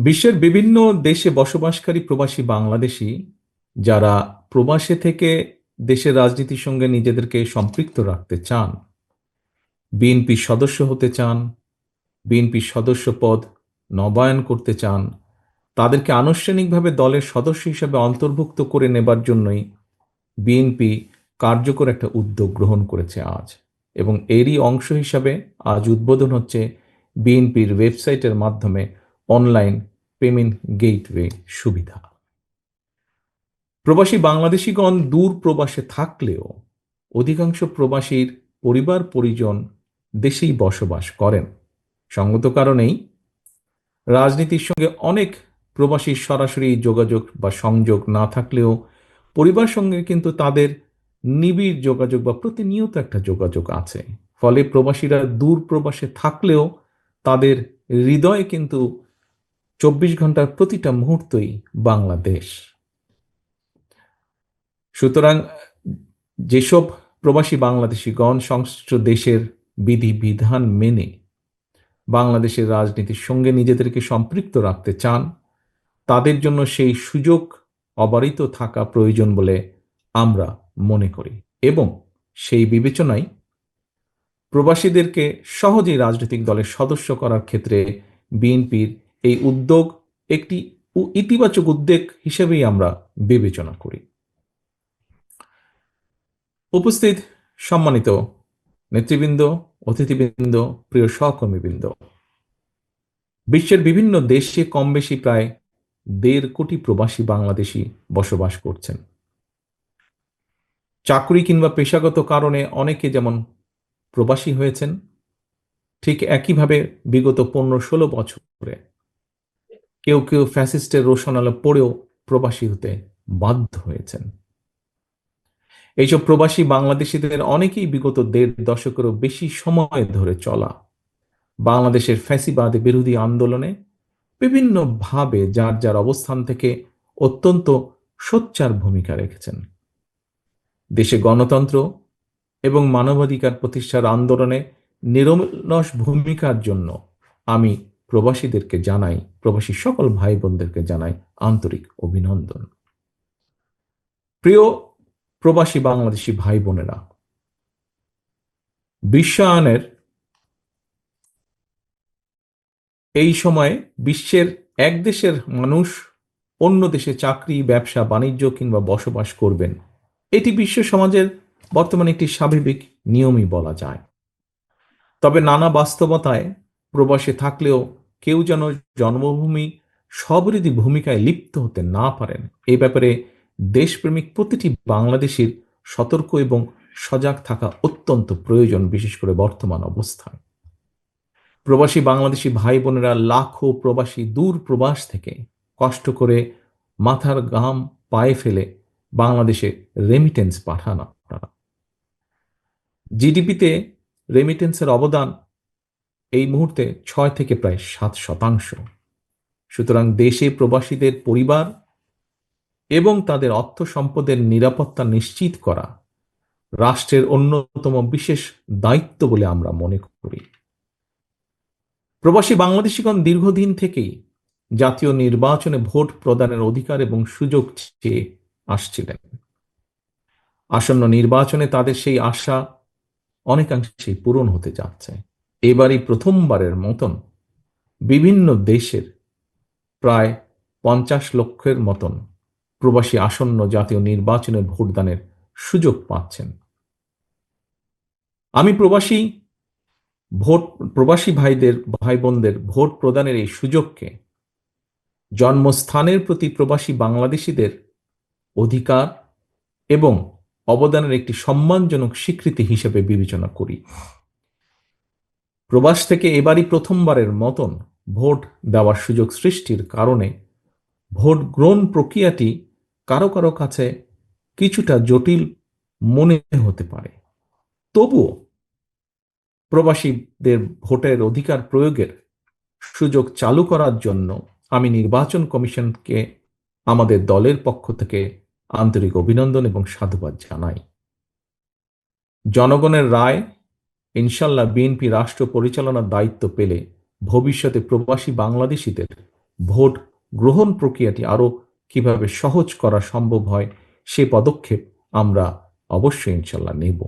বিশ্বের বিভিন্ন দেশে বসবাসকারী প্রবাসী বাংলাদেশী যারা প্রবাসে থেকে দেশের রাজনীতির সঙ্গে নিজেদেরকে সম্পৃক্ত রাখতে চান, বিএনপির সদস্য হতে চান, বিএনপির সদস্য পদ নবায়ন করতে চান, তাদেরকে আনুষ্ঠানিকভাবে দলের সদস্য হিসেবে অন্তর্ভুক্ত করে নেবার জন্যই বিএনপি কার্যকর একটা উদ্যোগ গ্রহণ করেছে আজ। এবং এরই অংশ হিসাবে আজ উদ্বোধন হচ্ছে বিএনপির ওয়েবসাইটের মাধ্যমে অনলাইন পেমেন্ট গেটওয়ে সুবিধা। প্রবাসী বাংলাদেশিগণ দূর প্রবাসে থাকলেও অধিকাংশ প্রবাসীর পরিবার পরিজন দেশেই বসবাস করেন। সঙ্গত কারণেই রাজনীতির সঙ্গে অনেক প্রবাসীর সরাসরি যোগাযোগ বা সংযোগ না থাকলেও পরিবার সঙ্গে কিন্তু তাদের নিবিড় যোগাযোগ বা প্রতিনিয়ত একটা যোগাযোগ আছে। ফলে প্রবাসীরা দূর প্রবাসে থাকলেও তাদের হৃদয়ে কিন্তু 24 ঘন্টার প্রতিটা মুহূর্তই বাংলাদেশ। সুতরাং যেসব প্রবাসী বাংলাদেশিগণ সংশ্লিষ্ট দেশের বিধিবিধান মেনে বাংলাদেশের রাজনীতির সঙ্গে নিজেদেরকে সম্পৃক্ত রাখতে চান, তাদের জন্য সেই সুযোগ অবারিত থাকা প্রয়োজন বলে আমরা মনে করি। এবং সেই বিবেচনায় প্রবাসীদেরকে সহজেই রাজনৈতিক দলের সদস্য করার ক্ষেত্রে বিএনপির এই উদ্যোগ একটি ইতিবাচক উদ্যোগ হিসেবেই আমরা বিবেচনা করি। উপস্থিত সম্মানিত নেতৃবৃন্দ, অতিথিবৃন্দ, প্রিয় সহকর্মীবৃন্দ, বিশ্বের বিভিন্ন দেশে কম বেশি প্রায় 1.5 কোটি প্রবাসী বাংলাদেশি বসবাস করছেন। চাকরি কিংবা পেশাগত কারণে অনেকে যেমন প্রবাসী হয়েছেন, ঠিক একইভাবে বিগত 15-16 বছরে কেউ কেউ ফ্যাসিস্টের রোষানলে পড়েও প্রবাসী হতে বাধ্য হয়েছেন। এইসব প্রবাসী বাংলাদেশিদের অনেকেই বিগত 1.5 দশকেরও বেশি সময় ধরে চলা বাংলাদেশের ফ্যাসিবাদ বিরোধী আন্দোলনে বিভিন্নভাবে যার যার অবস্থান থেকে অত্যন্ত সোচ্চার ভূমিকা রেখেছেন। দেশে গণতন্ত্র এবং মানবাধিকার প্রতিষ্ঠার আন্দোলনে নিরলস ভূমিকার জন্য আমি প্রবাসীদেরকে জানাই, প্রবাসী সকল ভাই বোনদেরকে জানাই আন্তরিক অভিনন্দন। প্রিয় প্রবাসী বাংলাদেশি ভাই বোনেরা, বিশ্বায়নের এই সময়ে বিশ্বের এক দেশের মানুষ অন্য দেশে চাকরি, ব্যবসা, বাণিজ্য কিংবা বসবাস করবেন, এটি বিশ্ব সমাজের বর্তমানে একটি স্বাভাবিক নিয়মই বলা যায়। তবে নানা বাস্তবতায় প্রবাসে থাকলেও কেউ যেন জন্মভূমি সবৃদ্ধি ভূমিকায় লিপ্ত হতে না পারেন, এই ব্যাপারে দেশপ্রেমিক প্রতিটি বাংলাদেশির সতর্ক এবং সজাগ থাকা অত্যন্ত প্রয়োজন, বিশেষ করে বর্তমান অবস্থায়। প্রবাসী বাংলাদেশি ভাই বোনেরা লাখো প্রবাসী দূর প্রবাস থেকে কষ্ট করে মাথার ঘাম পায়ে ফেলে বাংলাদেশে রেমিটেন্স পাঠান। আপনারা জিডিপিতে রেমিটেন্সের অবদান এই মুহূর্তে 6 থেকে প্রায় 7%। সুতরাং দেশে প্রবাসীদের পরিবার এবং তাদের অর্থ সম্পদের নিরাপত্তা নিশ্চিত করা রাষ্ট্রের অন্যতম বিশেষ দায়িত্ব বলে আমরা মনে করি। প্রবাসী বাংলাদেশিগণ দীর্ঘদিন থেকেই জাতীয় নির্বাচনে ভোট প্রদানের অধিকার এবং সুযোগ চেয়ে আসছিলেন। আসন্ন নির্বাচনে তাদের সেই আশা অনেকাংশেই পূরণ হতে যাচ্ছে। এবারই প্রথমবারের মতন বিভিন্ন দেশের প্রায় 50 লক্ষের মতন প্রবাসী আসন্ন জাতীয় নির্বাচনে ভোটদানের সুযোগ পাচ্ছেন। আমি প্রবাসী ভাই বোনদের ভোট প্রদানের এই সুযোগকে জন্মস্থানের প্রতি প্রবাসী বাংলাদেশিদের অধিকার এবং অবদানের একটি সম্মানজনক স্বীকৃতি হিসেবে বিবেচনা করি। প্রবাস থেকে এবারই প্রথমবারের মতন ভোট দেওয়ার সুযোগ সৃষ্টির কারণে ভোট গ্রহণ প্রক্রিয়াটি কারো কারো কাছে কিছুটা জটিল মনে হতে পারে। তবুও প্রবাসীদের ভোটের অধিকার প্রয়োগের সুযোগ চালু করার জন্য আমি নির্বাচন কমিশনকে আমাদের দলের পক্ষ থেকে আন্তরিক অভিনন্দন এবং সাধুবাদ জানাই। জনগণের রায় ইনশাল্লাহ বিএনপি রাষ্ট্র পরিচালনার দায়িত্ব পেলে ভবিষ্যতে প্রবাসী বাংলাদেশিদের ভোট গ্রহণ প্রক্রিয়াটি আরো কিভাবে সহজ করা সম্ভব হয় সে পদক্ষেপ আমরা অবশ্যই ইনশাল্লাহ নেব।